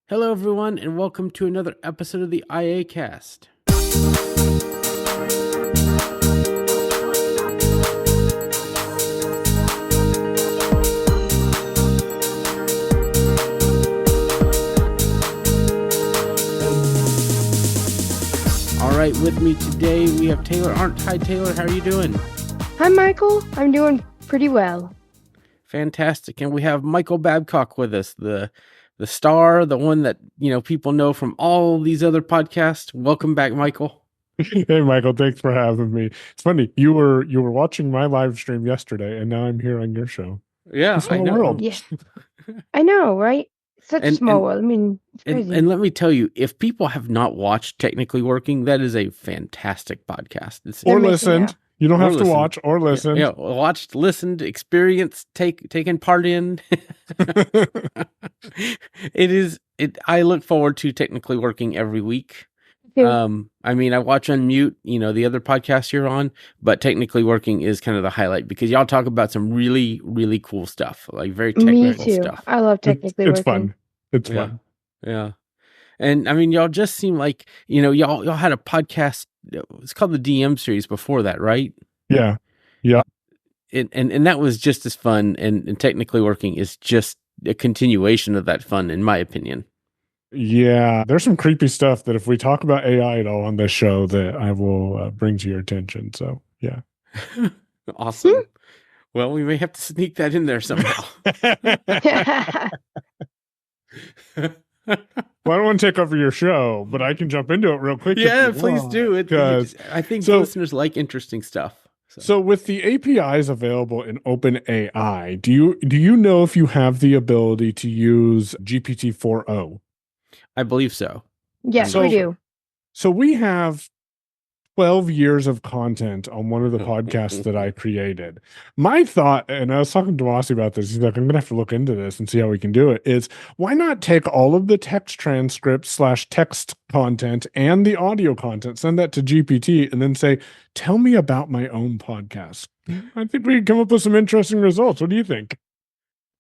Hello, everyone, and welcome to another episode of the iAcast. All right, with me today we have Taylor Arndt. Hi, Taylor. How are you doing? Hi, Michael. I'm doing pretty well. Fantastic. And we have Michael Babcock with us, the star, the one that, people know from all these other podcasts. Welcome back, Michael. Hey, Michael, thanks for having me. It's funny, you were watching my live stream yesterday, and now I'm here on your show. Yeah, It's a small world. Yeah, I know, right? Such a small world. I mean, it's crazy. And let me tell you, if people have not watched Technically Working, that is a fantastic podcast. Or listened. You don't have to watch or listen. Yeah, watched, listened, experienced, taken part in. I look forward to Technically Working every week. Yeah. I watch Unmute, the other podcast you're on, but Technically Working is kind of the highlight because y'all talk about some really, really cool stuff, like very technical Me too. stuff. I love Technically It's Working. fun. It's fun. Yeah. And y'all just seem like, y'all had a podcast. It's called the DM series before that, right? Yeah. And that was just as fun. And Technically Working is just a continuation of that fun, in my opinion. Yeah. There's some creepy stuff that if we talk about AI at all on this show that I will bring to your attention. So, yeah. Awesome. Well, we may have to sneak that in there somehow. Well, I don't want to take over your show, but I can jump into it real quick. Yeah, please do. I think listeners like interesting stuff. So with the APIs available in OpenAI, do you know if you have the ability to use GPT-4o? I believe so. Yes, we do. So we have 12 years of content on one of the podcasts that I created. My thought, and I was talking to Mossy about this, he's like, I'm going to have to look into this and see how we can do it, is why not take all of the text transcripts / text content and the audio content, send that to GPT, and then say, tell me about my own podcast. I think we can come up with some interesting results. What do you think?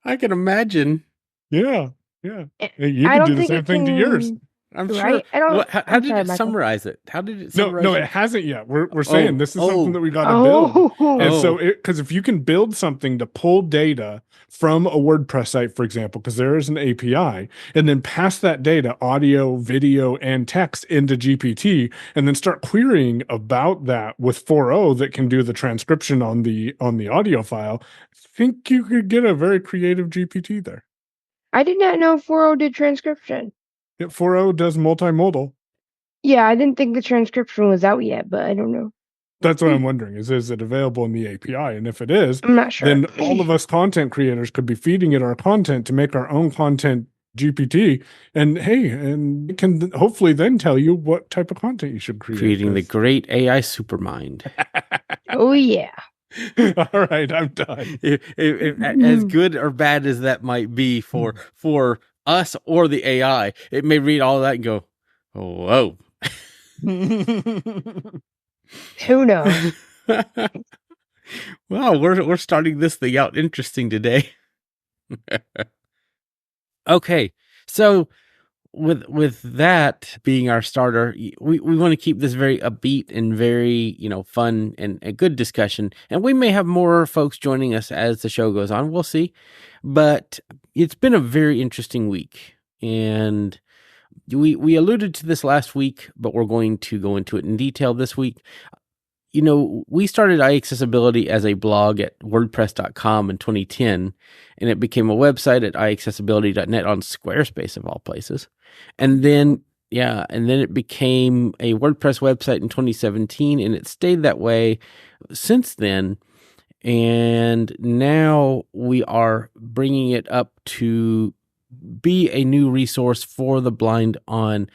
I can imagine. Yeah. You can do the same thing to yours. I'm right? sure. How did it summarize it? How did it summarize No, it hasn't yet. We're saying this is something that we got to build. And so, because if you can build something to pull data from a WordPress site, for example, because there is an API, and then pass that data, audio, video, and text into GPT, and then start querying about that with 4o that can do the transcription on the audio file, I think you could get a very creative GPT there. I did not know 4o did transcription. 4o does multimodal. Yeah, I didn't think the transcription was out yet, but I don't know. That's what I'm wondering. Is it available in the API? And if it is, I'm not sure. Then all of us content creators could be feeding it our content to make our own content GPT. And and it can hopefully then tell you what type of content you should create. Creating the great AI supermind. Oh, yeah. All right, I'm done. If as good or bad as that might be for us or the AI, it may read all of that and go, oh, whoa. Who knows? Wow, we're starting this thing out interesting today. Okay, so with that being our starter, we want to keep this very upbeat and very fun and a good discussion. And we may have more folks joining us as the show goes on. We'll see. But it's been a very interesting week, and we alluded to this last week, but we're going to go into it in detail this week. We started iAccessibility as a blog at WordPress.com in 2010, and it became a website at iAccessibility.net on Squarespace of all places. And then it became a WordPress website in 2017, and it stayed that way since then. And now we are bringing it up to be a new resource for the blind on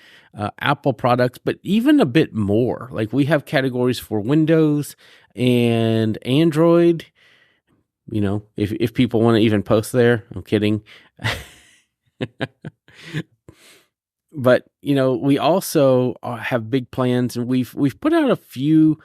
Apple products, but even a bit more. Like we have categories for Windows and Android. If people want to even post there, I'm kidding. But we also have big plans, and we've put out a few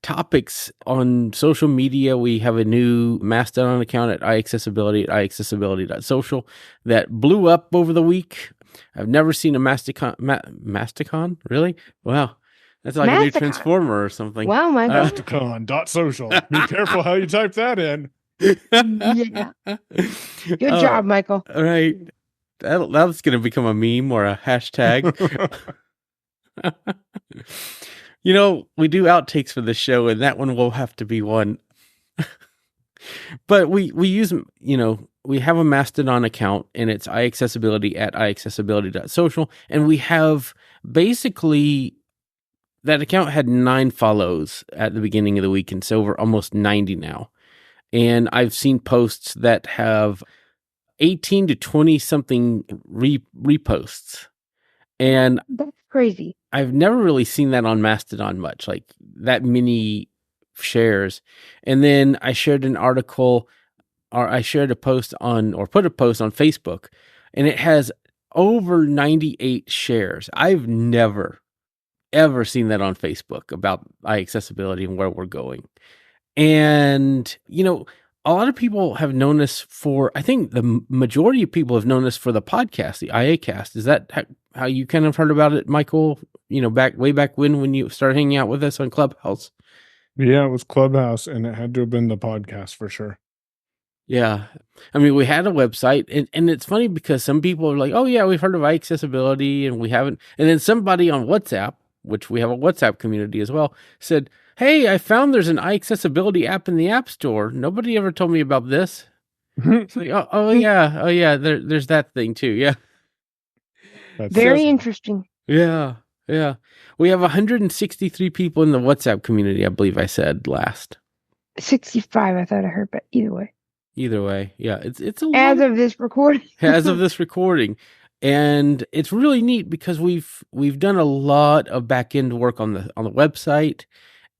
topics on social media. We have a new Mastodon account at iAccessibility at iAccessibility.social that blew up over the week. I've never seen a Masticon. Really? Wow. That's like a new transformer or something. Wow, my God. Masticon.social. Be careful how you type that in. Yeah. Good job, Michael. All right. That's going to become a meme or a hashtag. We do outtakes for this show, and that one will have to be one. But we use, we have a Mastodon account, and it's iAccessibility at iAccessibility.social. And we have basically, that account had 9 follows at the beginning of the week, and it's over almost 90 now. And I've seen posts that have 18 to 20 something reposts. And that's crazy. I've never really seen that on Mastodon much, like that many shares. And then I shared an article, or I shared a post put a post on Facebook, and it has over 98 shares. I've never, ever seen that on Facebook about iAccessibility and where we're going. And, a lot of people have known us I think the majority of people have known us for the podcast, the iAcast. Is that how you kind of heard about it, Michael? Way back when you started hanging out with us on Clubhouse? Yeah, it was Clubhouse, and it had to have been the podcast for sure. Yeah. I mean, we had a website, and it's funny because some people are like, oh yeah, we've heard of iAccessibility, and we haven't. And then somebody on WhatsApp, which we have a WhatsApp community as well, said, hey, I found there's an iAccessibility app in the App Store. Nobody ever told me about this. It's like, oh yeah, there's that thing too. Yeah. That's very interesting. Yeah. We have 163 people in the WhatsApp community, I believe I said last. 65, I thought I heard, but either way. Yeah. It's a lot. As of this recording. And it's really neat because we've done a lot of back end work on the website.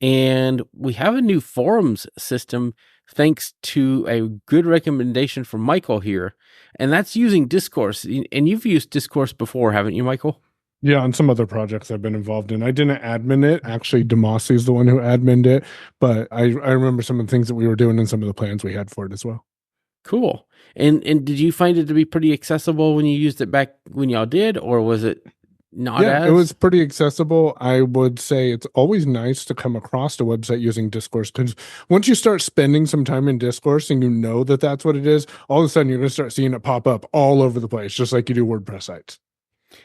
And we have a new forums system thanks to a good recommendation from Michael here. And that's using Discourse. And you've used Discourse before, haven't you, Michael? Yeah, on some other projects I've been involved in. I didn't admin it. Actually, Demasi is the one who admined it. But I remember some of the things that we were doing and some of the plans we had for it as well. Cool. And did you find it to be pretty accessible when you used it back when y'all did? Or was it it was pretty accessible. I would say it's always nice to come across a website using Discourse, because once you start spending some time in Discourse and you know that that's what it is, all of a sudden you're going to start seeing it pop up all over the place, just like you do WordPress sites.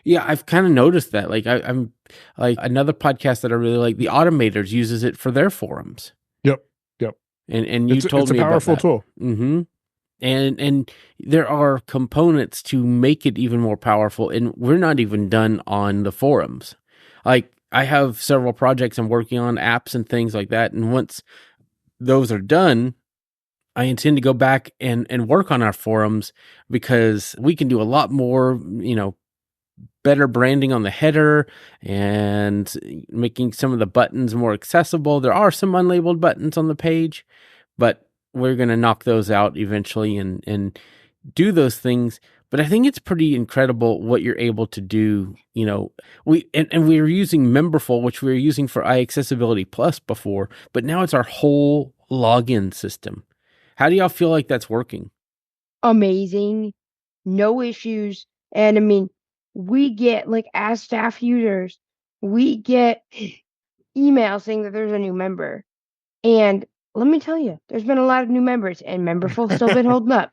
Yeah, I've kind of noticed that. Like I'm like another podcast that I really like, The Automators, uses it for their forums. Yep. And you told me about that. It's a powerful tool. Mm-hmm. And there are components to make it even more powerful, and we're not even done on the forums. Like, I have several projects I'm working on, apps and things like that, and once those are done, I intend to go back and work on our forums, because we can do a lot more, better branding on the header and making some of the buttons more accessible. There are some unlabeled buttons on the page, but we're going to knock those out eventually and do those things. But I think it's pretty incredible what you're able to do. We were using Memberful, which we were using for iAccessibility Plus before, but now it's our whole login system. How do y'all feel like that's working? Amazing. No issues. And I mean, we get, like, as staff users, we get emails saying that there's a new member. And let me tell you, there's been a lot of new members, and Memberful's still been holding up.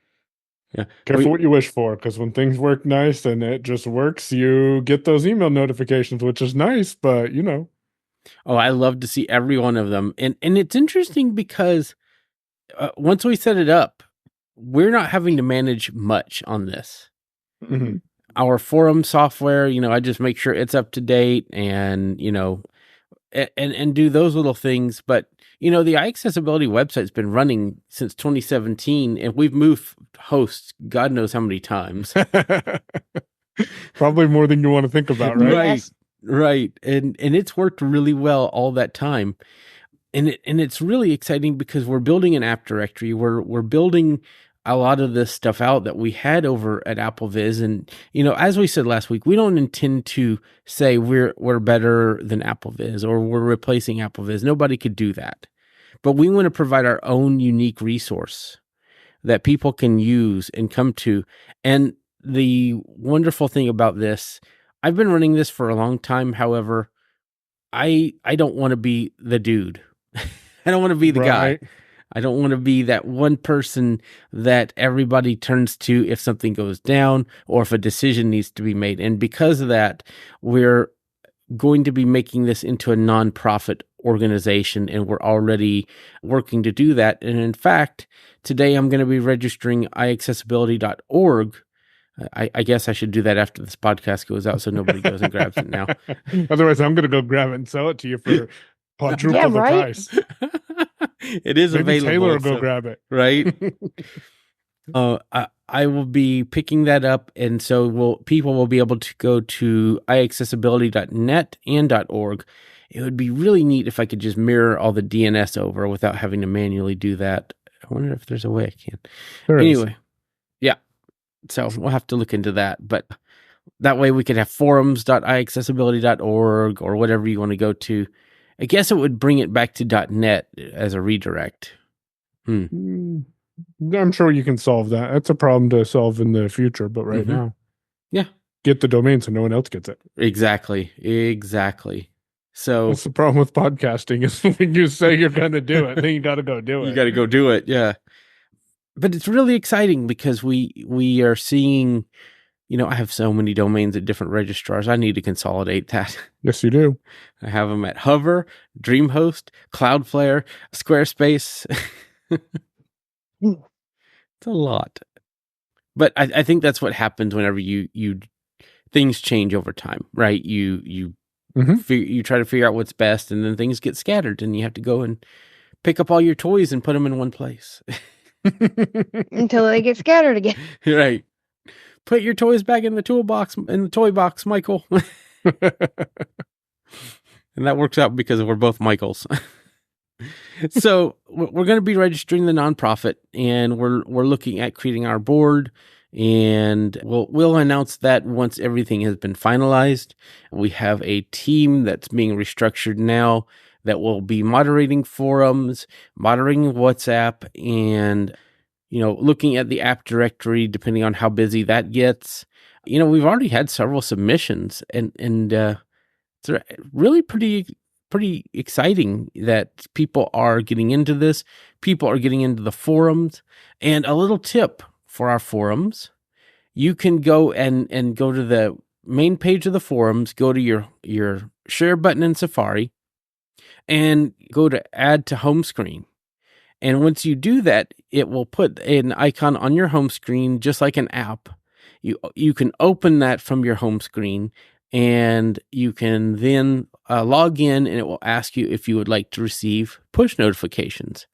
Yeah. Careful what you wish for, because when things work nice and it just works, you get those email notifications, which is nice, but Oh, I love to see every one of them. And it's interesting because once we set it up, we're not having to manage much on this. Mm-hmm. Our forum software, I just make sure it's up to date and, and do those little things. But, the iAccessibility website's been running since 2017, and we've moved hosts God knows how many times. Probably more than you want to think about, right? Right. And it's worked really well all that time. And it's really exciting because we're building an app directory. We're building a lot of this stuff out that we had over at AppleViz. And, as we said last week, we don't intend to say we're better than AppleViz or we're replacing AppleViz. Nobody could do that. But we want to provide our own unique resource that people can use and come to. And the wonderful thing about this, I've been running this for a long time. However, I don't want to be the dude. I don't want to be the guy. I don't want to be that one person that everybody turns to if something goes down or if a decision needs to be made. And because of that, we're going to be making this into a nonprofit organization, and we're already working to do that. And in fact, today I'm going to be registering iAccessibility.org. I guess I should do that after this podcast goes out so nobody goes and grabs it now. Otherwise, I'm going to go grab it and sell it to you for quadruple the price. It is Maybe available. Taylor will go grab it. Right? I will be picking that up, and so people will be able to go to iAccessibility.net and .org. It would be really neat if I could just mirror all the DNS over without having to manually do that. I wonder if there's a way I can. Anyway, yeah. So we'll have to look into that, but that way we could have forums.iAccessibility.org or whatever you want to go to. I guess it would bring it back to .net as a redirect. I'm sure you can solve that. That's a problem to solve in the future, but right now, get the domain so no one else gets it. Exactly. So that's the problem with podcasting is when you say you're going to do it, then you got to go do it. You got to go do it. Yeah. But it's really exciting because we are seeing, I have so many domains at different registrars. I need to consolidate that. Yes, you do. I have them at Hover, DreamHost, Cloudflare, Squarespace. It's a lot. But I think that's what happens whenever you things change over time, right? You try to figure out what's best, and then things get scattered, and you have to go and pick up all your toys and put them in one place. Until they get scattered again. Right. Put your toys back in the toy box, Michael. And that works out because we're both Michaels. So we're going to be registering the nonprofit, and we're looking at creating our board, and we'll announce that once everything has been finalized. We have a team that's being restructured now that will be moderating forums, moderating WhatsApp, and looking at the app directory depending on how busy that gets. We've already had several submissions, and it's really pretty exciting that people are getting into this. People are getting into the forums. And a little tip for our forums: you can go and go to the main page of the forums, go to your share button in Safari, and go to add to home screen. And once you do that, it will put an icon on your home screen, just like an app. You can open that from your home screen, and you can then log in, and it will ask you if you would like to receive push notifications.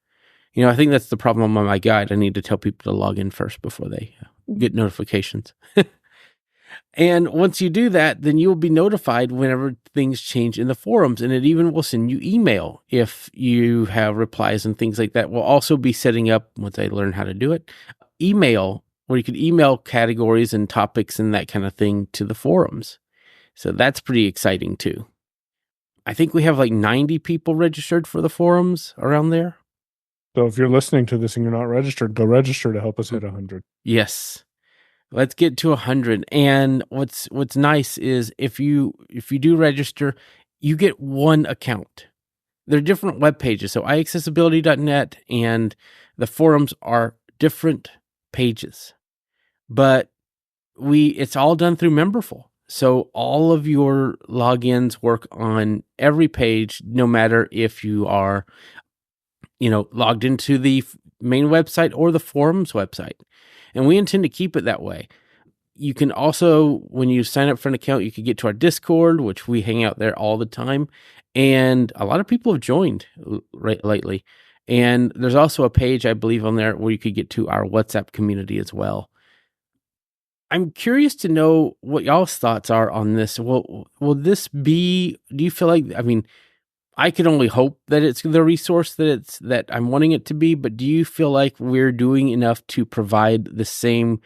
I think that's the problem on my guide. I need to tell people to log in first before they get notifications. And once you do that, then you'll be notified whenever things change in the forums, and it even will send you email if you have replies and things like that. We'll also be setting up, once I learn how to do it, email, where you could email categories and topics and that kind of thing to the forums. So that's pretty exciting too. I think we have like 90 people registered for the forums around there. So if you're listening to this and you're not registered, go register to help us hit 100. Yes. Let's get to 100. And what's nice is if you do register, you get one account. They're different web pages. So iAccessibility.net and the forums are different pages. But it's all done through Memberful. So all of your logins work on every page, no matter if you are, logged into the main website or the forums website. And we intend to keep it that way. You can also, when you sign up for an account, you can get to our Discord, which we hang out there all the time. And a lot of people have joined lately. And there's also a page, I believe, on there where you could get to our WhatsApp community as well. I'm curious to know what y'all's thoughts are on this. Will this be, do you feel like, I can only hope that it's the resource that I'm wanting it to be, but do you feel like we're doing enough to provide the same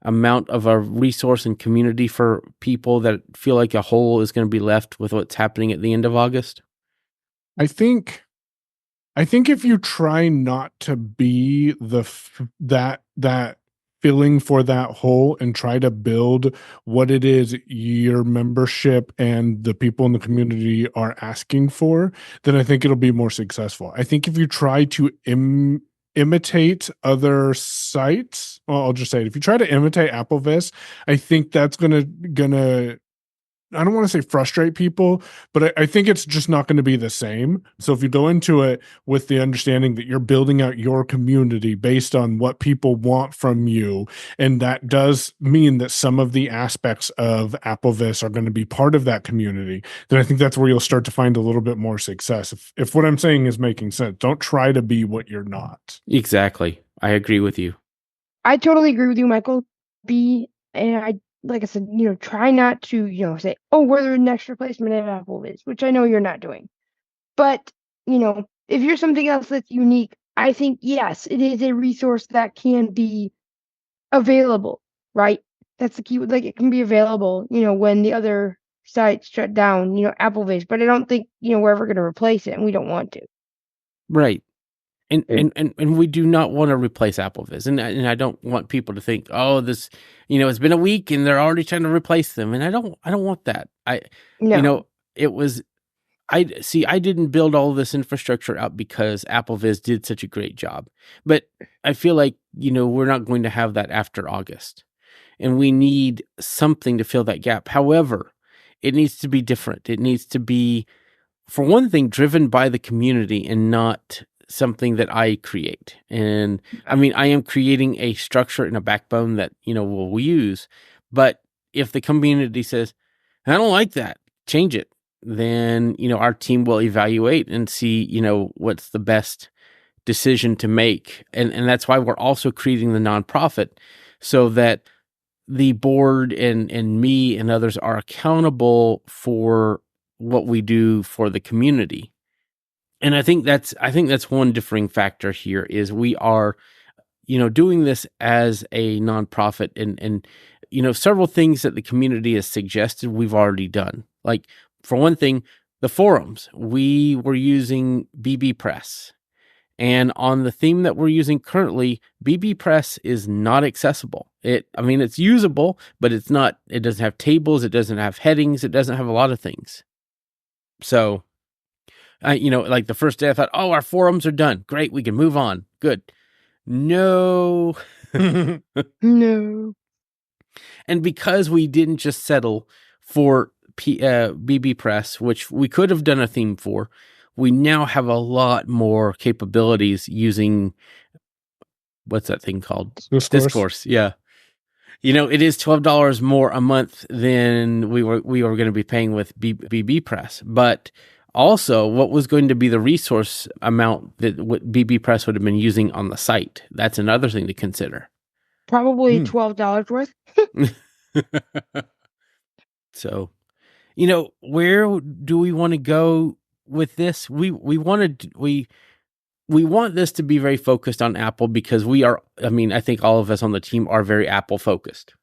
amount of a resource and community for people that feel like a hole is going to be left with what's happening at the end of August? I think if you try not to be that filling for that hole and try to build what it is your membership and the people in the community are asking for, then I think it'll be more successful. I think if you try to imitate other sites, well, I'll just say it, if you try to imitate AppleVis, I think that's gonna I don't want to say frustrate people, but I think it's just not going to be the same. So if you go into it with the understanding that you're building out your community based on what people want from you, and that does mean that some of the aspects of AppleVis are going to be part of that community, then I think that's where you'll start to find a little bit more success. If what I'm saying is making sense, don't try to be what you're not. Exactly. I agree with you. I totally agree with you, Michael. Like I said, try not to, say, oh, we're the next replacement of AppleVis, which I know you're not doing. But, if you're something else that's unique, I think, yes, it is a resource that can be available, right? That's the key. Like, it can be available, when the other sites shut down, AppleVis. But I don't think, we're ever going to replace it, and we don't want to. Right. And we do not want to replace AppleVis, and I don't want people to think, oh, this, it's been a week and they're already trying to replace them, and I don't want that. I didn't build all this infrastructure up because AppleVis did such a great job, but I feel like we're not going to have that after August, and we need something to fill that gap. However, it needs to be different. It needs to be, for one thing, driven by the community and not something that I create. And I mean, I am creating a structure and a backbone that, we'll use. But if the community says, I don't like that, change it, then, our team will evaluate and see, what's the best decision to make. And that's why we're also creating the nonprofit, so that the board and me and others are accountable for what we do for the community. And I think that's one differing factor here is we are, doing this as a nonprofit, and several things that the community has suggested we've already done. Like, for one thing, the forums, we were using BB Press, and on the theme that we're using currently, BB Press is not accessible. It's usable, but it doesn't have tables, it doesn't have headings, it doesn't have a lot of things. So, like the first day I thought, oh, our forums are done. Great. We can move on. Good. No. No. And because we didn't just settle for BB Press, which we could have done a theme for, we now have a lot more capabilities using, what's that thing called? Discourse. Yeah. It is $12 more a month than we were going to be paying with BB Press, but also what was going to be the resource amount that what BB Press would have been using on the site. That's another thing to consider. Probably $12 worth. So, where do we want to go with this? We want this to be very focused on Apple, because we are, I think all of us on the team are very Apple focused,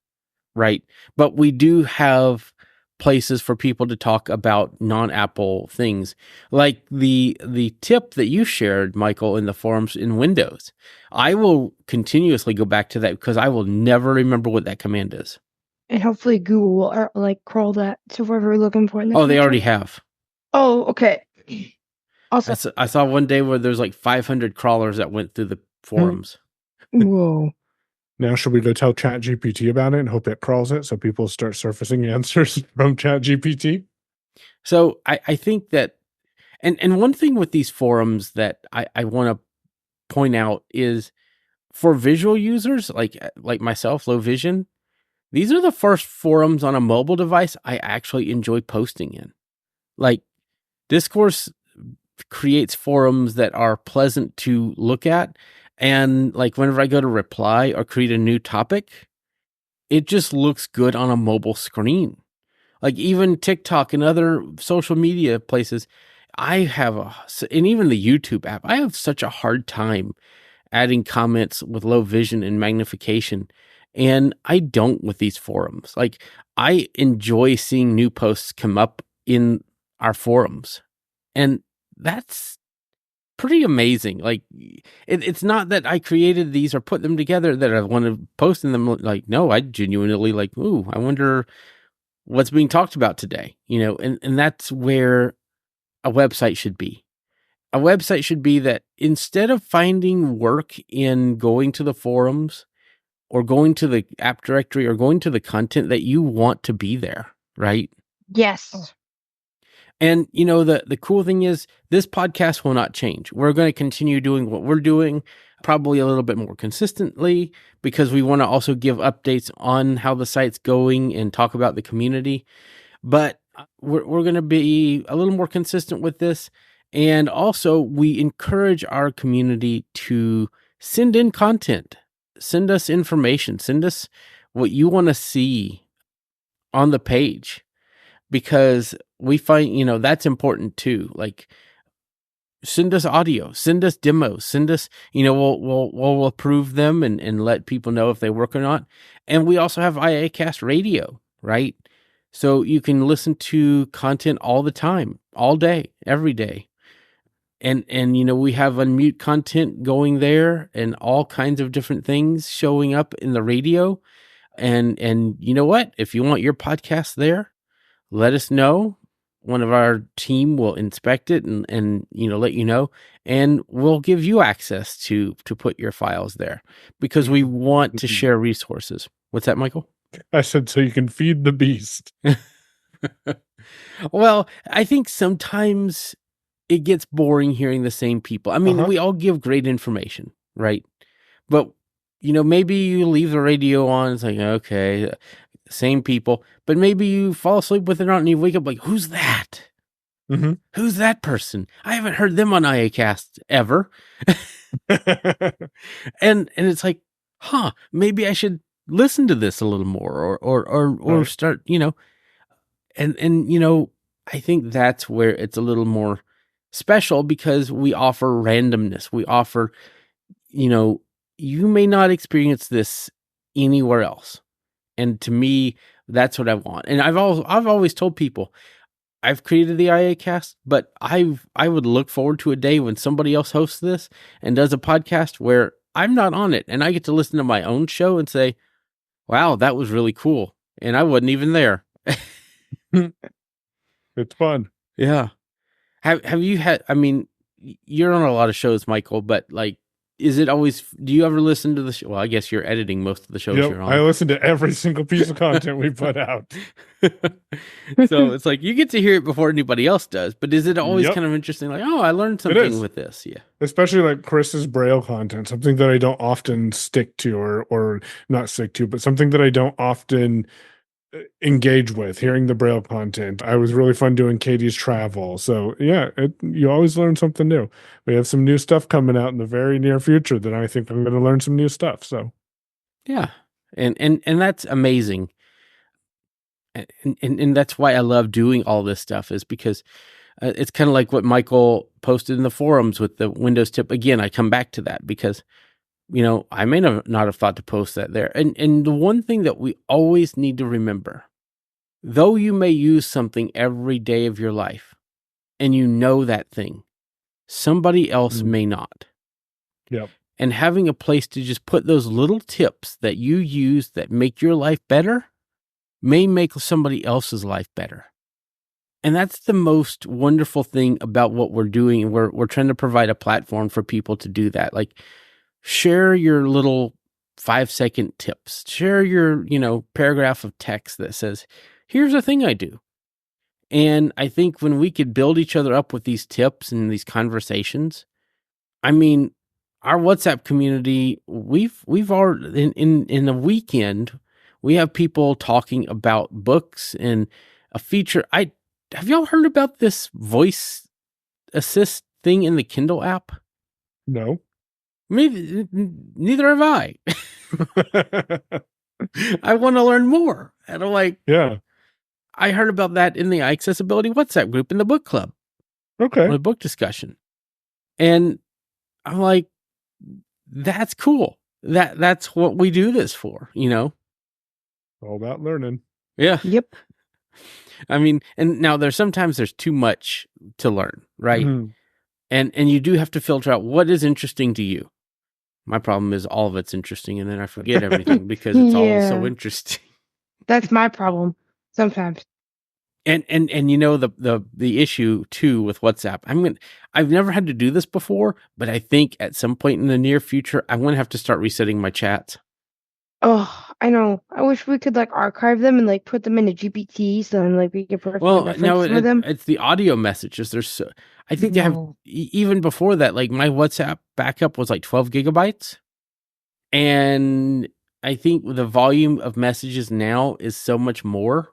right? But we do have places for people to talk about non-Apple things, like the tip that you shared, Michael, in the forums in Windows. I will continuously go back to that because I will never remember what that command is. And hopefully Google will crawl that to wherever we're looking for. They already have. Oh, okay. Also, I saw one day where there's 500 crawlers that went through the forums. Whoa. Now, should we go tell ChatGPT about it and hope it crawls it so people start surfacing answers from ChatGPT? So I think that, and one thing with these forums that I want to point out is, for visual users like myself, low vision, these are the first forums on a mobile device I actually enjoy posting in. Like, Discourse creates forums that are pleasant to look at. And whenever I go to reply or create a new topic, it just looks good on a mobile screen. Even TikTok and other social media places, and even the YouTube app, I have such a hard time adding comments with low vision and magnification. And I don't with these forums. I enjoy seeing new posts come up in our forums. And that's pretty amazing. Like it's not that I created these or put them together that I want to post in them. Like, no, I genuinely like, ooh, I wonder what's being talked about today, and that's where a website should be. A website should be that instead of finding work in going to the forums or going to the app directory or going to the content, that you want to be there, right? Yes. And, the cool thing is this podcast will not change. We're going to continue doing what we're doing, probably a little bit more consistently, because we want to also give updates on how the site's going and talk about the community. But we're going to be a little more consistent with this. And also, we encourage our community to send in content, send us information, send us what you want to see on the page, because we find, that's important too. Like, send us audio, send us demos, send us, we'll approve them and let people know if they work or not. And we also have iAccess radio, right? So you can listen to content all the time, all day, every day. And we have unmute content going there and all kinds of different things showing up in the radio. And you know what? If you want your podcast there, let us know. One of our team will inspect it and let you know, and we'll give you access to put your files there, because we want to share resources. What's that, Michael? I said, so you can feed the beast. Well, I think sometimes it gets boring hearing the same people. I mean, we all give great information, right? But, maybe you leave the radio on, it's like, okay, same people, but maybe you fall asleep with it on and you wake up like, who's that? Mm-hmm. Who's that person? I haven't heard them on iAccess ever. and it's like, maybe I should listen to this a little more or start, and I think that's where it's a little more special, because we offer randomness. We offer, you may not experience this anywhere else. And to me, that's what I want. And I've always told people, I've created the iAccess, but I would look forward to a day when somebody else hosts this and does a podcast where I'm not on it, and I get to listen to my own show and say, wow, that was really cool. And I wasn't even there. It's fun. Yeah. Have you had, I mean, you're on a lot of shows, Michael, but like, do you ever listen to the show? Well, I guess you're editing most of the shows you're on. I listen to every single piece of content we put out. So it's like, you get to hear it before anybody else does, but is it always kind of interesting? Like, oh, I learned something with this. Yeah. Especially like Chris's Braille content, something that I don't often stick to or not stick to, but something that I don't often engage with. Hearing the Braille content, I was really fun doing Katie's travel. So yeah, you always learn something new. We have some new stuff coming out in the very near future that I think I'm going to learn some new stuff. So yeah, and that's amazing, and that's why I love doing all this stuff, is because it's kind of like what Michael posted in the forums with the Windows tip. Again, I come back to that because I may not have thought to post that there. And the one thing that we always need to remember, though you may use something every day of your life, and that thing, somebody else may not. Yep. And having a place to just put those little tips that you use that make your life better may make somebody else's life better. And that's the most wonderful thing about what we're doing. We're trying to provide a platform for people to do that. Like, share your little 5-second tips. Share your, paragraph of text that says, here's a thing I do. And I think when we could build each other up with these tips and these conversations, I mean, our WhatsApp community, we've already, in a weekend, we have people talking about books and a feature. Have y'all heard about this voice assist thing in the Kindle app? No. Maybe neither have I. I want to learn more. And I'm like, yeah, I heard about that in the iAccessibility WhatsApp group in the book club. Okay. The book discussion. And I'm like, that's cool. That's what we do this for, All about learning. Yeah. Yep. I mean, and now sometimes there's too much to learn, right? Mm-hmm. And you do have to filter out what is interesting to you. My problem is all of it's interesting, and then I forget everything because it's all so interesting. That's my problem sometimes. And the issue too with WhatsApp. I've never had to do this before, but I think at some point in the near future, I'm going to have to start resetting my chats. Oh, I know. I wish we could archive them and put them into GPT so then we could reference some of them. It's the audio messages. I think they have even before that. My WhatsApp backup was 12 gigabytes, and I think the volume of messages now is so much more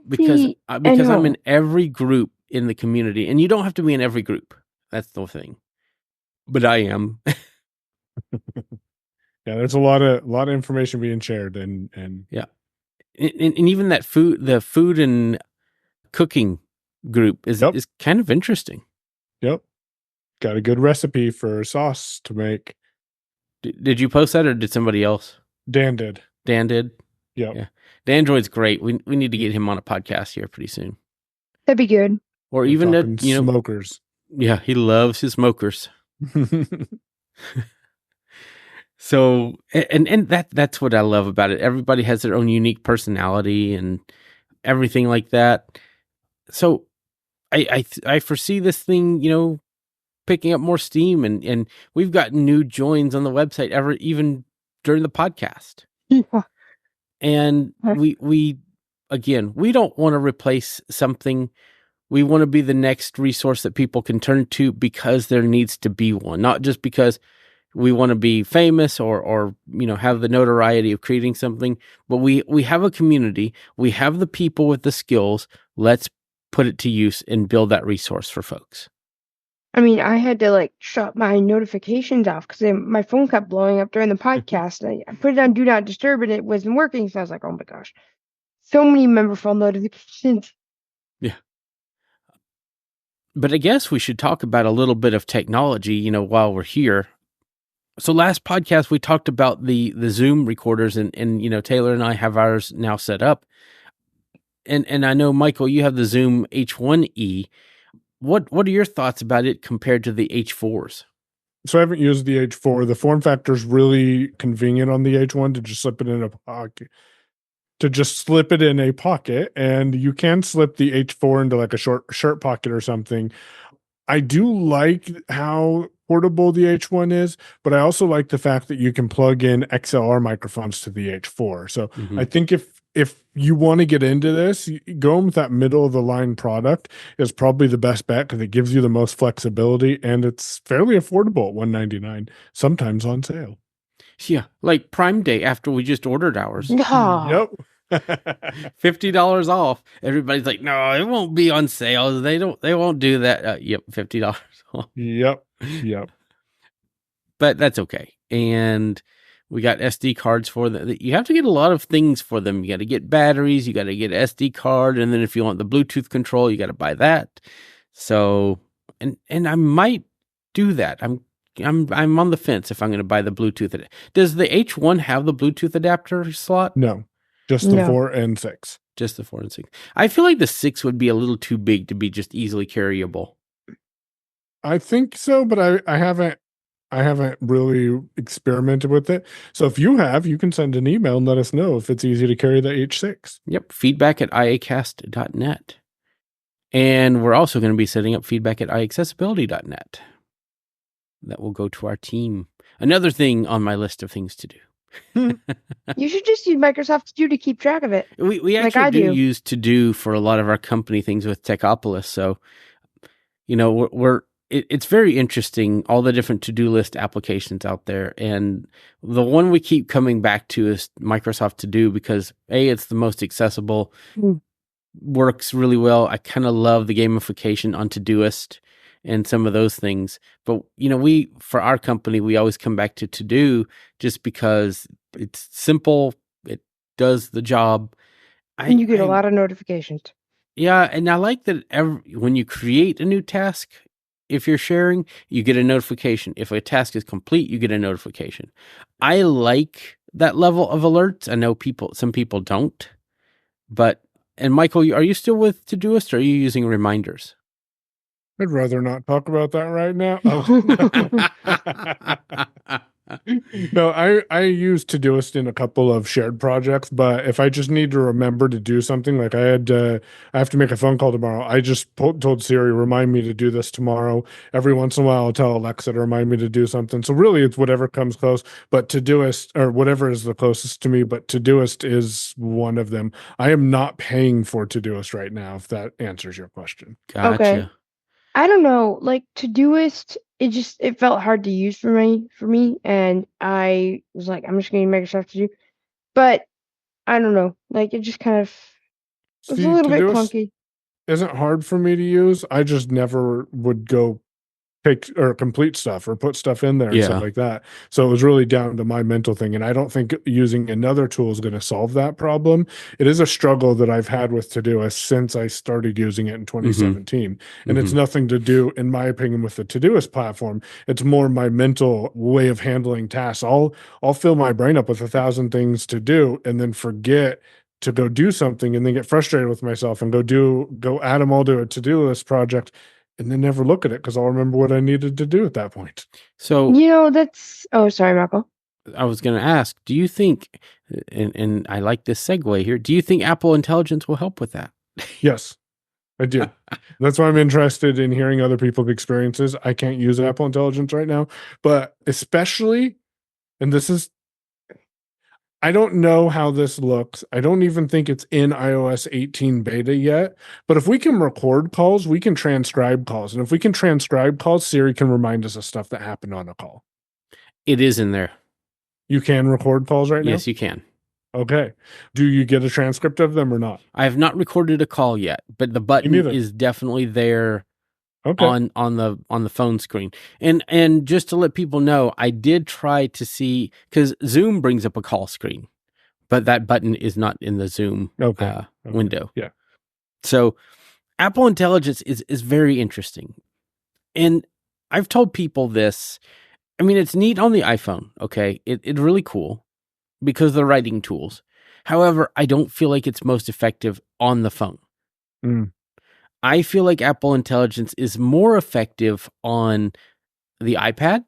because I'm in every group in the community, and you don't have to be in every group. That's the thing, but I am. Yeah, there's a lot of information being shared, and yeah, and even that the food and cooking group is kind of interesting. Yep, got a good recipe for sauce to make. Did you post that, or did somebody else? Dan did. Yep. Yeah. Dandroid's great. We need to get him on a podcast here pretty soon. That'd be good. Or even smokers. Yeah, he loves his smokers. So, and that's what I love about it. Everybody has their own unique personality and everything like that. So I foresee this thing, picking up more steam, and we've got new joins on the website even during the podcast. Yeah. And we don't want to replace something. We want to be the next resource that people can turn to because there needs to be one, not just because we want to be famous or have the notoriety of creating something, but we have a community. We have the people with the skills. Let's put it to use and build that resource for folks. I mean, I had to shut my notifications off because my phone kept blowing up during the podcast. And I put it on Do Not Disturb and it wasn't working. So I was like, oh my gosh, so many member phone notifications. Yeah. But I guess we should talk about a little bit of technology, while we're here. So last podcast, we talked about the Zoom recorders and Taylor and I have ours now set up. And I know, Michael, you have the Zoom H1E. What are your thoughts about it compared to the H4s? So I haven't used the H4. The form factor is really convenient on the H1 to just slip it in a pocket. And you can slip the H4 into a short shirt pocket or something. I do like how portable the H1 is, but I also like the fact that you can plug in XLR microphones to the H4. So I think if you want to get into this, going with that middle of the line product is probably the best bet because it gives you the most flexibility and it's fairly affordable at $199, sometimes on sale. Yeah, like Prime Day after we just ordered ours. No. Yep. $50 off. Everybody's like, no, it won't be on sale. They won't do that. Yep, $50 off. Yep. But that's okay. And we got SD cards for them. You have to get a lot of things for them. You got to get batteries. You got to get SD card, and then if you want the Bluetooth control, you got to buy that. So, and I might do that. I'm on the fence if I'm going to buy the Bluetooth. Does the H1 have the Bluetooth adapter slot? No. Just the 4 and 6. Just the 4 and 6. I feel like the 6 would be a little too big to be just easily carryable. I think so, but I haven't really experimented with it. So if you have, you can send an email and let us know if it's easy to carry the H6. Yep. feedback@iacast.net. And we're also going to be setting up feedback@iAccessibility.net. That will go to our team. Another thing on my list of things to do. You should just use Microsoft To Do to keep track of it. We actually do use To Do for a lot of our company things with Techopolis. So, it's very interesting, all the different to-do list applications out there. And the one we keep coming back to is Microsoft To Do because it's the most accessible, works really well. I kind of love the gamification on Todoist and some of those things. But, for our company, we always come back to Do just because it's simple. It does the job. And you get a lot of notifications. Yeah. And I like that when you create a new task, if you're sharing, you get a notification. If a task is complete, you get a notification. I like that level of alerts. I know some people don't. And Michael, are you still with Todoist or are you using reminders? I'd rather not talk about that right now. No, I use Todoist in a couple of shared projects, but if I just need to remember to do something, like I have to make a phone call tomorrow. I just told Siri, remind me to do this tomorrow. Every once in a while, I'll tell Alexa to remind me to do something. So really, it's whatever comes close, but Todoist, or whatever is the closest to me, but Todoist is one of them. I am not paying for Todoist right now, if that answers your question. Gotcha. Okay. I don't know, like Todoist, it felt hard to use for me, and I was like, I'm just gonna make stuff to do. But I don't know, like it just kind of it was a little bit clunky. Isn't hard for me to use. I just never would go take or complete stuff or put stuff in there and stuff like that. So it was really down to my mental thing. And I don't think using another tool is going to solve that problem. It is a struggle that I've had with Todoist since I started using it in 2017. And it's nothing to do, in my opinion, with the Todoist platform. It's more my mental way of handling tasks. I'll fill my brain up with 1,000 things to do and then forget to go do something and then get frustrated with myself and go add them all to a to-do list project and then never look at it because I'll remember what I needed to do at that point. So, sorry, Michael. I was going to ask, do you think, and I like this segue here, do you think Apple Intelligence will help with that? Yes, I do. That's why I'm interested in hearing other people's experiences. I can't use Apple Intelligence right now, but especially, and this is, I don't know how this looks. I don't even think it's in iOS 18 beta yet. But if we can record calls, we can transcribe calls. And if we can transcribe calls, Siri can remind us of stuff that happened on a call. It is in there. You can record calls right now? Yes, you can. Okay. Do you get a transcript of them or not? I have not recorded a call yet, but the button is definitely there. Okay. on the phone screen. And just to let people know, I did try to see, because Zoom brings up a call screen, but that button is not in the Zoom window. Yeah. So Apple Intelligence is very interesting. And I've told people this. I mean, it's neat on the iPhone, okay? It's really cool because of the writing tools. However, I don't feel like it's most effective on the phone. I feel like Apple Intelligence is more effective on the iPad,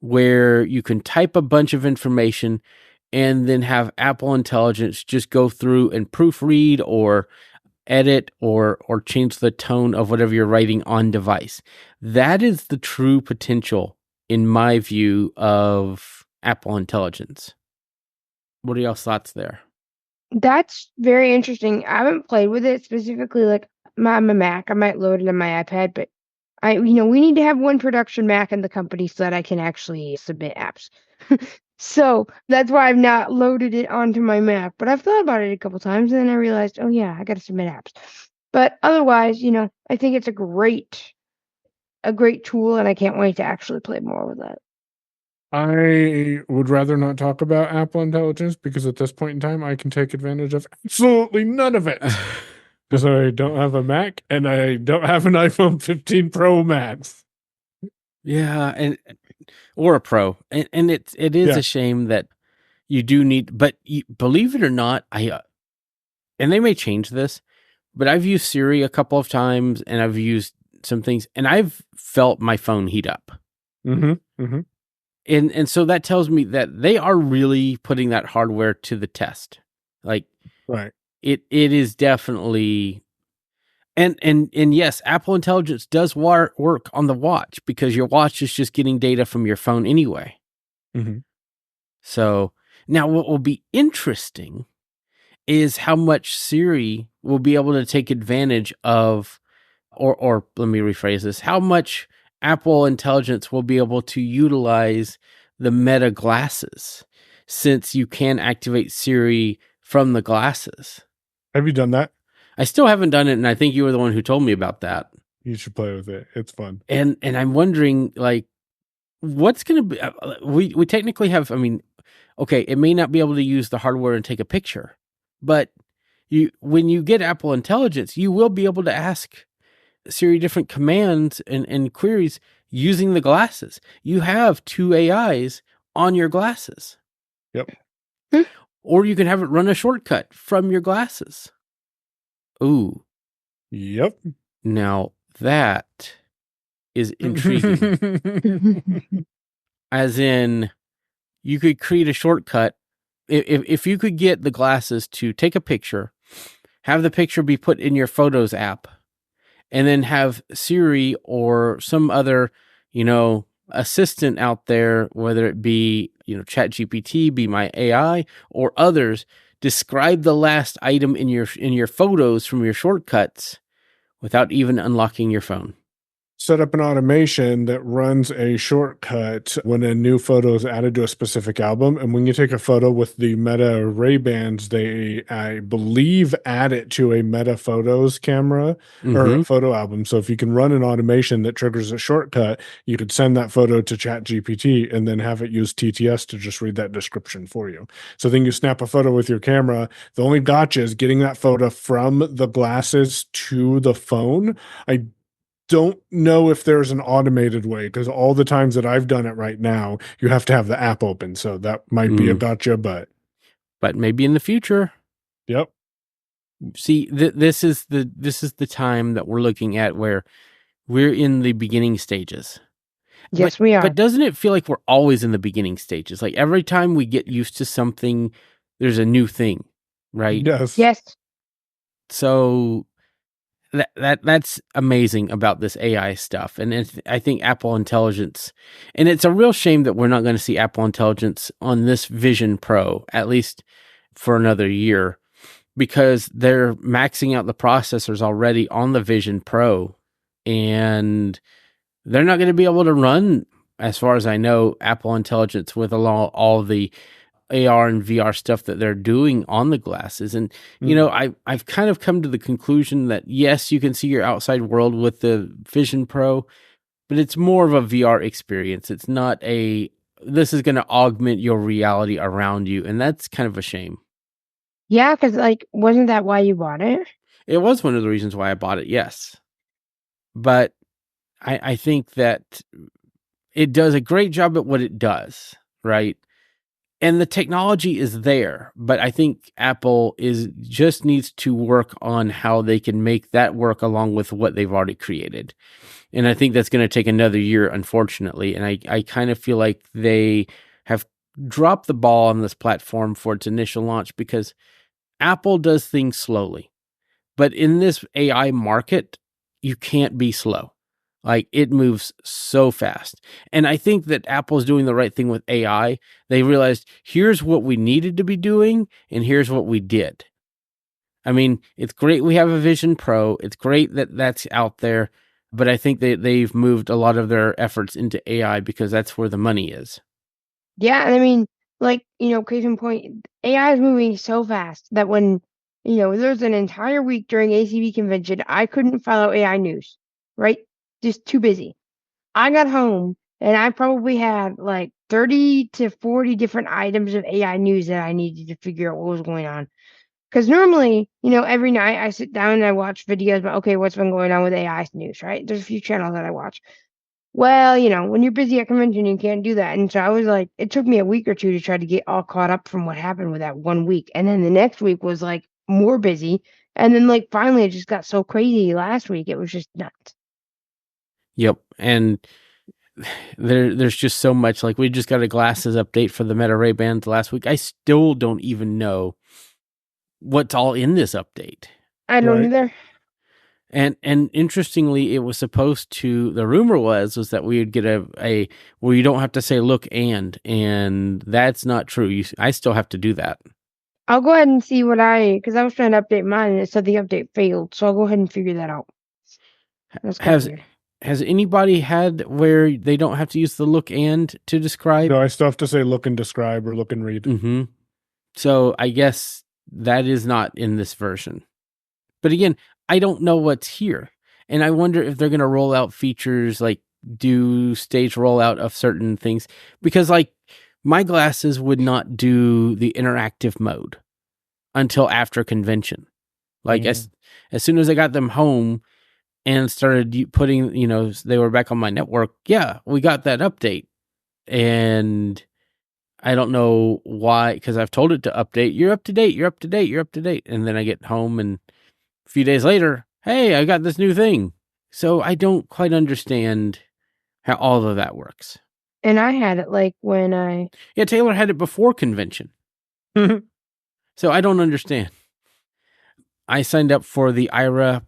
where you can type a bunch of information and then have Apple Intelligence just go through and proofread or edit or change the tone of whatever you're writing on device. That is the true potential, in my view, of Apple Intelligence. What are y'all's thoughts there? That's very interesting. I haven't played with it specifically, like, I'm a Mac. I might load it on my iPad, but we need to have one production Mac in the company so that I can actually submit apps. So that's why I've not loaded it onto my Mac. But I've thought about it a couple times, and then I realized, oh yeah, I got to submit apps. But otherwise, I think it's a great tool, and I can't wait to actually play more with it. I would rather not talk about Apple Intelligence because at this point in time, I can take advantage of absolutely none of it. Because I don't have a Mac and I don't have an iPhone 15 Pro Max. Yeah, or a Pro, and it is a shame that you do need. But believe it or not, and they may change this, but I've used Siri a couple of times, and I've used some things, and I've felt my phone heat up. And so that tells me that they are really putting that hardware to the test. Like, right. It is definitely, and yes, Apple Intelligence does work on the watch because your watch is just getting data from your phone anyway. So now what will be interesting is how much Siri will be able to take advantage of, or let me rephrase this, how much Apple Intelligence will be able to utilize the Meta glasses, since you can activate Siri from the glasses. Have you done that? I still haven't done it, and I think you were the one who told me about that. You should play with it. It's fun. And I'm wondering, like, what's going to be... We technically have... I mean, okay, it may not be able to use the hardware and take a picture, but when you get Apple Intelligence, you will be able to ask Siri different commands and queries using the glasses. You have two AIs on your glasses. Yep. Or you can have it run a shortcut from your glasses. Ooh. Yep. Now that is intriguing. As in, you could create a shortcut. If you could get the glasses to take a picture, have the picture be put in your Photos app, and then have Siri or some other, assistant out there, whether it be, ChatGPT, Be My AI, or others, describe the last item in your photos from your shortcuts without even unlocking your phone. Set up an automation that runs a shortcut when a new photo is added to a specific album. And when you take a photo with the Meta Ray-Bans, they, I believe, add it to a Meta Photos camera or a photo album. So if you can run an automation that triggers a shortcut, you could send that photo to ChatGPT and then have it use TTS to just read that description for you. So then you snap a photo with your camera. The only gotcha is getting that photo from the glasses to the phone. I don't know if there's an automated way, because all the times that I've done it right now, you have to have the app open. So that might be a gotcha, but maybe in the future. Yep. See, this is the time that we're looking at where we're in the beginning stages. Yes, we are. But doesn't it feel like we're always in the beginning stages? Like every time we get used to something, there's a new thing, right? Yes. So that's amazing about this AI stuff. And I think Apple Intelligence, and it's a real shame that we're not going to see Apple Intelligence on this Vision Pro, at least for another year, because they're maxing out the processors already on the Vision Pro, and they're not going to be able to run, as far as I know, Apple Intelligence with all the AR and VR stuff that they're doing on the glasses. And, I've kind of come to the conclusion that, yes, you can see your outside world with the Vision Pro, but it's more of a VR experience. It's not this is going to augment your reality around you. And that's kind of a shame. Yeah, because, wasn't that why you bought it? It was one of the reasons why I bought it, yes. But I think that it does a great job at what it does, right? And the technology is there, but I think Apple just needs to work on how they can make that work along with what they've already created. And I think that's going to take another year, unfortunately. And I kind of feel like they have dropped the ball on this platform for its initial launch, because Apple does things slowly. But in this AI market, you can't be slow. Like, it moves so fast. And I think that Apple's doing the right thing with AI. They realized, here's what we needed to be doing, and here's what we did. I mean, it's great we have a Vision Pro. It's great that that's out there. But I think that they've moved a lot of their efforts into AI because that's where the money is. Yeah, and I mean, case in point, AI is moving so fast that when, there's an entire week during ACB convention, I couldn't follow AI news, right? Just too busy. I got home and I probably had 30 to 40 different items of AI news that I needed to figure out what was going on. Because normally, every night I sit down and I watch videos about, okay, what's been going on with AI news, right? There's a few channels that I watch. Well, when you're busy at convention, you can't do that. And so I was it took me a week or two to try to get all caught up from what happened with that 1 week. And then the next week was more busy. And then finally it just got so crazy last week. It was just nuts. Yep. And there's just so much. We just got a glasses update for the Meta Ray-Bans last week. I still don't even know what's all in this update. I don't either. And interestingly, it was supposed to, the rumor was that we would get a where you don't have to say look and that's not true. I still have to do that. I'll go ahead and see because I was trying to update mine and it said the update failed. So I'll go ahead and figure that out. That's kind of weird. Has anybody had where they don't have to use the look and to describe? No, I still have to say look and describe or look and read. Mm-hmm. So I guess that is not in this version. But again, I don't know what's here. And I wonder if they're going to roll out features, do stage rollout of certain things. Because my glasses would not do the interactive mode until after convention. As soon as I got them home and started putting, they were back on my network. Yeah, we got that update. And I don't know why, because I've told it to update. You're up to date. You're up to date. You're up to date. And then I get home and a few days later, hey, I got this new thing. So I don't quite understand how all of that works. And I had it like when I... Yeah, Taylor had it before convention. So I don't understand. I signed up for the IRA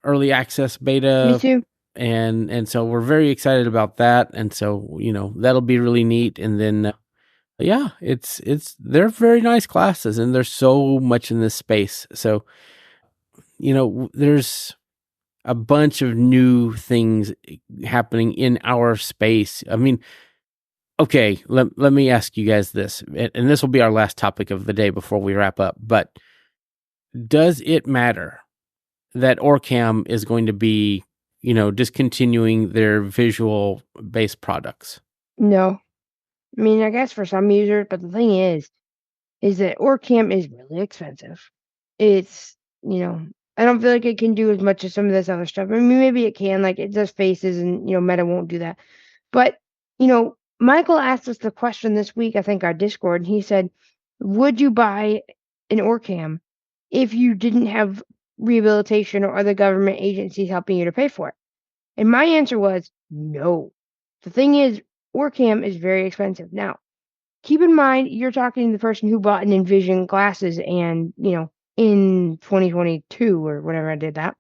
early access beta. Me too. And so we're very excited about that. And so, that'll be really neat. And then, they're very nice classes, and there's so much in this space. So, there's a bunch of new things happening in our space. I mean, okay, let me ask you guys this, and this will be our last topic of the day before we wrap up, but does it matter that Orcam is going to be, discontinuing their visual-based products? No. I mean, I guess for some users, but the thing is that Orcam is really expensive. It's, I don't feel like it can do as much as some of this other stuff. I mean, maybe it can, like it does faces and, Meta won't do that. But, Michael asked us the question this week, I think, our Discord, and he said, would you buy an Orcam if you didn't have rehabilitation or other government agencies helping you to pay for it? And my answer was no. The thing is, Orcam is very expensive. Now, keep in mind, you're talking to the person who bought an Envision glasses and, in 2022 or whenever I did that.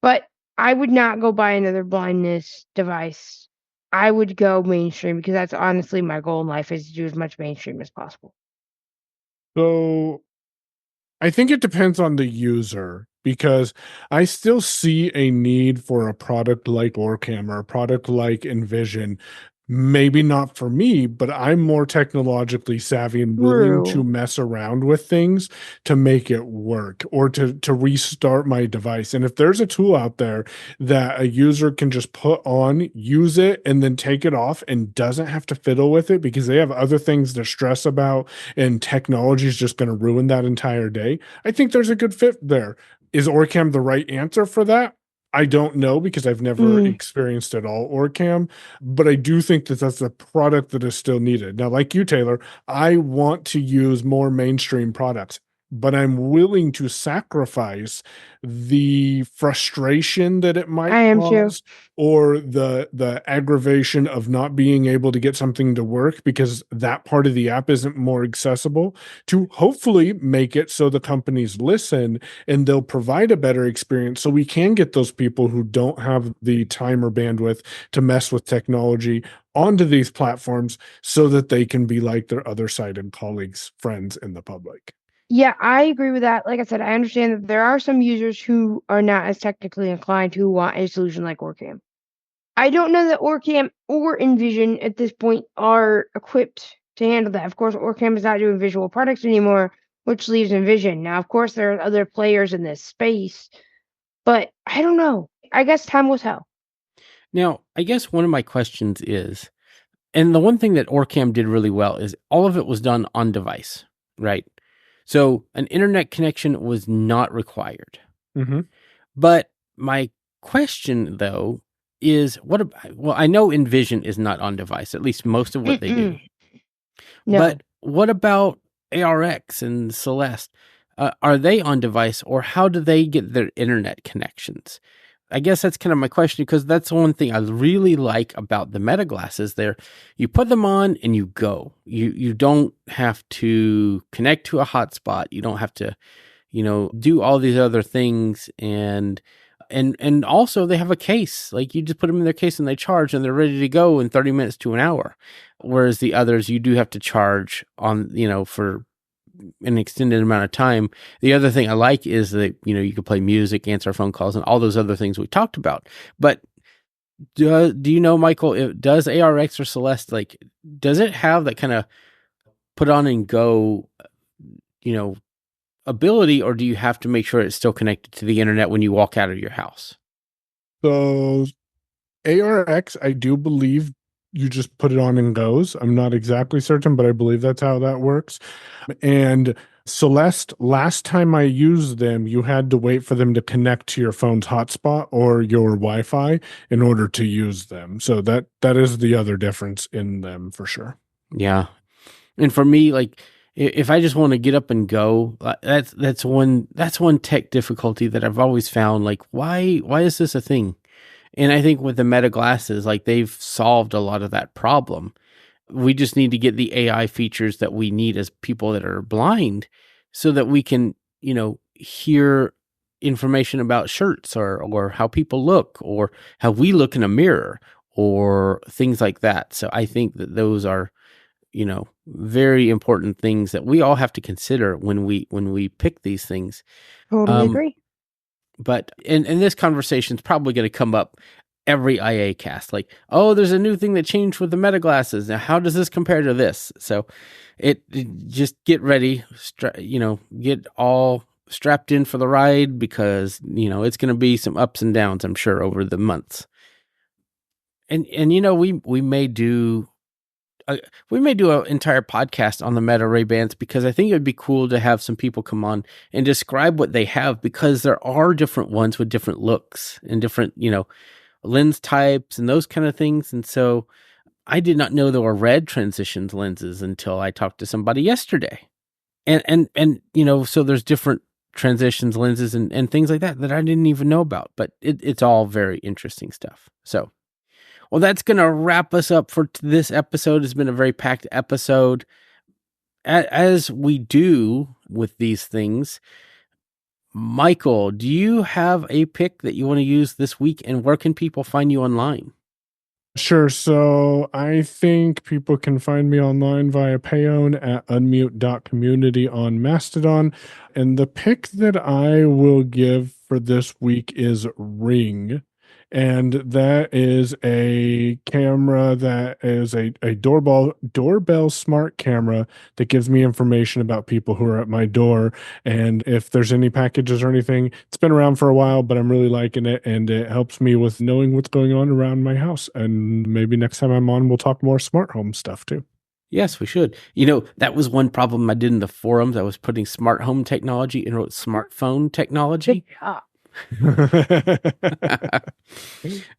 But I would not go buy another blindness device. I would go mainstream because that's honestly my goal in life, is to do as much mainstream as possible. So I think it depends on the user, because I still see a need for a product like Orcam or a product like Envision. Maybe not for me, but I'm more technologically savvy and willing to mess around with things to make it work, or to restart my device. And if there's a tool out there that a user can just put on, use it, and then take it off and doesn't have to fiddle with it because they have other things to stress about and technology is just going to ruin that entire day, I think there's a good fit there. Is Orcam the right answer for that? I don't know, because I've never experienced it all Orcam, but I do think that that's a product that is still needed. Now, like you, Taylor, I want to use more mainstream products, but I'm willing to sacrifice the frustration that it might cause, or the aggravation of not being able to get something to work because that part of the app isn't more accessible, to hopefully make it so the companies listen and they'll provide a better experience so we can get those people who don't have the time or bandwidth to mess with technology onto these platforms so that they can be like their other sided colleagues, friends, in the public. Yeah, I agree with that. Like I said, I understand that there are some users who are not as technically inclined who want a solution like Orcam. I don't know that Orcam or Envision at this point are equipped to handle that. Of course, Orcam is not doing visual products anymore, which leaves Envision. Now, of course, there are other players in this space, but I don't know. I guess time will tell. Now, I guess one of my questions is, and the one thing that Orcam did really well is all of it was done on device, right? So an internet connection was not required. Mm-hmm. But my question, though, is I know Envision is not on device, at least most of what they do. No. But what about ARX and Celeste? Are they on device, or how do they get their internet connections? I guess that's kind of my question, because that's one thing I really like about the Meta glasses. You put them on and you go. You don't have to connect to a hotspot. You don't have to, do all these other things. And also they have a case. Like, you just put them in their case and they charge and they're ready to go in 30 minutes to an hour. Whereas the others, you do have to charge on, for an extended amount of time. The other thing I like is that, you can play music, answer phone calls, and all those other things we talked about. But do you know, Michael, does ARX or Celeste, does it have that kind of put on and go, ability, or do you have to make sure it's still connected to the internet when you walk out of your house? So ARX, I do believe you just put it on and goes. I'm not exactly certain, but I believe that's how that works. And Celeste, last time I used them, you had to wait for them to connect to your phone's hotspot or your Wi-Fi in order to use them. So that is the other difference in them for sure. Yeah. And for me, if I just want to get up and go, that's one tech difficulty that I've always found. Why is this a thing? And I think with the Meta glasses, like they've solved a lot of that problem. We just need to get the AI features that we need as people that are blind so that we can, hear information about shirts or how people look or how we look in a mirror or things like that. So I think that those are, very important things that we all have to consider when we pick these things. Totally agree. But and this conversation is probably going to come up every IA cast. Like, oh, there's a new thing that changed with the Meta glasses. Now, how does this compare to this? So, it just get ready, get all strapped in for the ride because it's going to be some ups and downs, I'm sure, over the months. And we may do. We may do an entire podcast on the Meta Ray-Bans because I think it would be cool to have some people come on and describe what they have, because there are different ones with different looks and different, lens types and those kind of things. And so I did not know there were red transitions lenses until I talked to somebody yesterday. And so there's different transitions lenses and things like that I didn't even know about, but it's all very interesting stuff. So, well, that's going to wrap us up for this episode. It's been a very packed episode. As we do with these things, Michael, do you have a pick that you want to use this week, and where can people find you online? Sure. So I think people can find me online via Payon at unmute.community on Mastodon. And the pick that I will give for this week is Ring. And that is a camera that is a doorbell smart camera that gives me information about people who are at my door. And if there's any packages or anything, it's been around for a while, but I'm really liking it. And it helps me with knowing what's going on around my house. And maybe next time I'm on, we'll talk more smart home stuff too. Yes, we should. That was one problem I did in the forums. I was putting smart home technology and wrote smartphone technology. Yeah.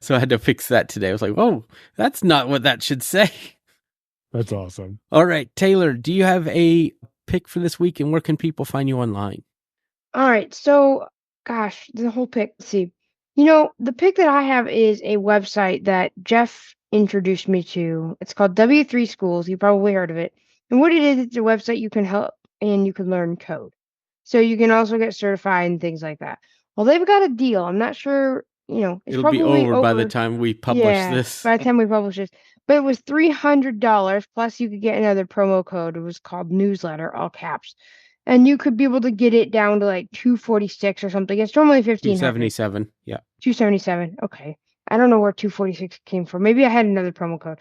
So I had to fix that today. I was like, oh, that's not what that should say. That's awesome. All right, Taylor, do you have a pick for this week, and where can people find you online? All right. So, gosh, the whole pick. Let's see. The pick that I have is a website that Jeff introduced me to. It's called W3 Schools. You probably heard of it. And what it is, it's a website you can help and you can learn code. So you can also get certified and things like that. Well, they've got a deal. I'm not sure, it's It'll probably be over by the time we publish this. By the time we publish this. But it was $300, plus you could get another promo code. It was called newsletter, all caps. And you could be able to get it down to like $246 or something. It's normally $1,500. $277. Yeah. $277. Okay. I don't know where $246 came from. Maybe I had another promo code.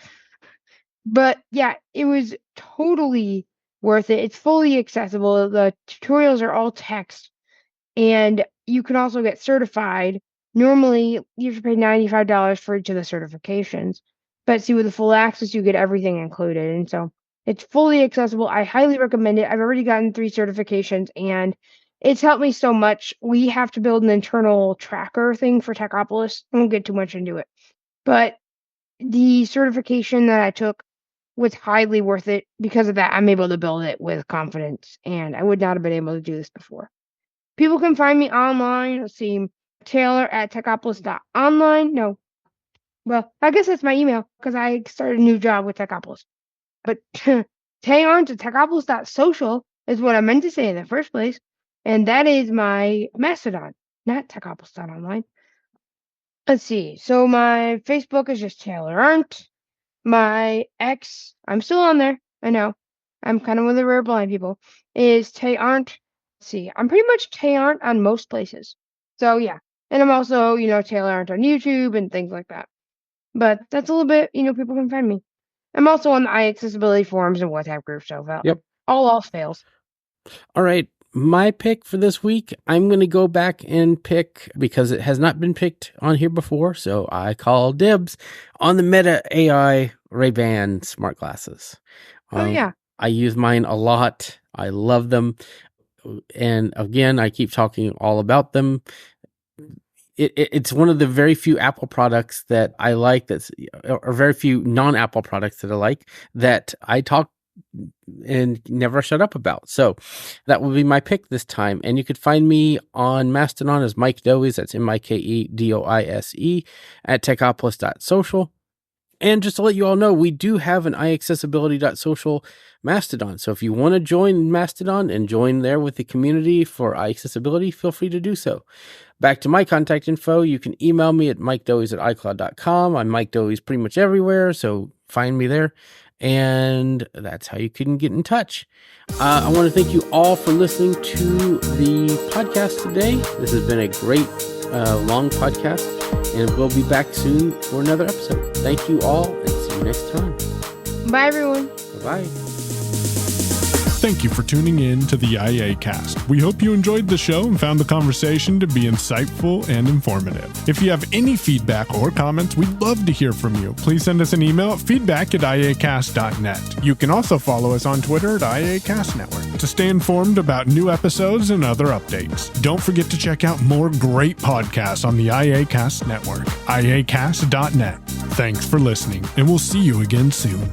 But yeah, it was totally worth it. It's fully accessible. The tutorials are all text. And you can also get certified. Normally, you have to pay $95 for each of the certifications. But see, with the full access, you get everything included. And so it's fully accessible. I highly recommend it. I've already gotten 3 certifications, and it's helped me so much. We have to build an internal tracker thing for Techopolis. I won't get too much into it. But the certification that I took was highly worth it. Because of that, I'm able to build it with confidence, and I would not have been able to do this before. People can find me online. Let's see, Taylor at techopolis.online. No. Well, I guess that's my email because I started a new job with Techopolis. But Tayon to techopolis.social is what I meant to say in the first place. And that is my Mastodon, not techopolis.online. Let's see. So my Facebook is just Taylor Arndt. My X, I'm still on there. I know. I'm kind of one of the rare blind people. Is Tay Arndt. See, I'm pretty much Tay Arndt on most places. So yeah. And I'm also, Taylor Arndt on YouTube and things like that. But that's a little bit, people can find me. I'm also on the iAccessibility forums and WhatsApp groups. So yep. All else fails. All right. My pick for this week, I'm going to go back and pick, because it has not been picked on here before, so I call dibs on the Meta AI Ray-Ban smart glasses. Yeah. I use mine a lot. I love them. And again, I keep talking all about them. It's one of the very few Apple products that I like, or very few non-Apple products that I like, that I talk and never shut up about. So that will be my pick this time. And you could find me on Mastodon as Mike Doise. That's MikeDoise at techopolis.social. And just to let you all know, we do have an iAccessibility.social Mastodon. So if you want to join Mastodon and join there with the community for iAccessibility, feel free to do so. Back to my contact info, you can email me at mikedoise@icloud.com. I'm Mike Doise pretty much everywhere, so find me there. And that's how you can get in touch. I want to thank you all for listening to the podcast today. This has been a great long podcast, and we'll be back soon for another episode. Thank you all, and see you next time. Bye, everyone. Bye-bye. Thank you for tuning in to the iAcast. We hope you enjoyed the show and found the conversation to be insightful and informative. If you have any feedback or comments, we'd love to hear from you. Please send us an email at feedback@iacast.net. You can also follow us on Twitter at iAcast Network to stay informed about new episodes and other updates. Don't forget to check out more great podcasts on the iAcast Network, iacast.net. Thanks for listening, and we'll see you again soon.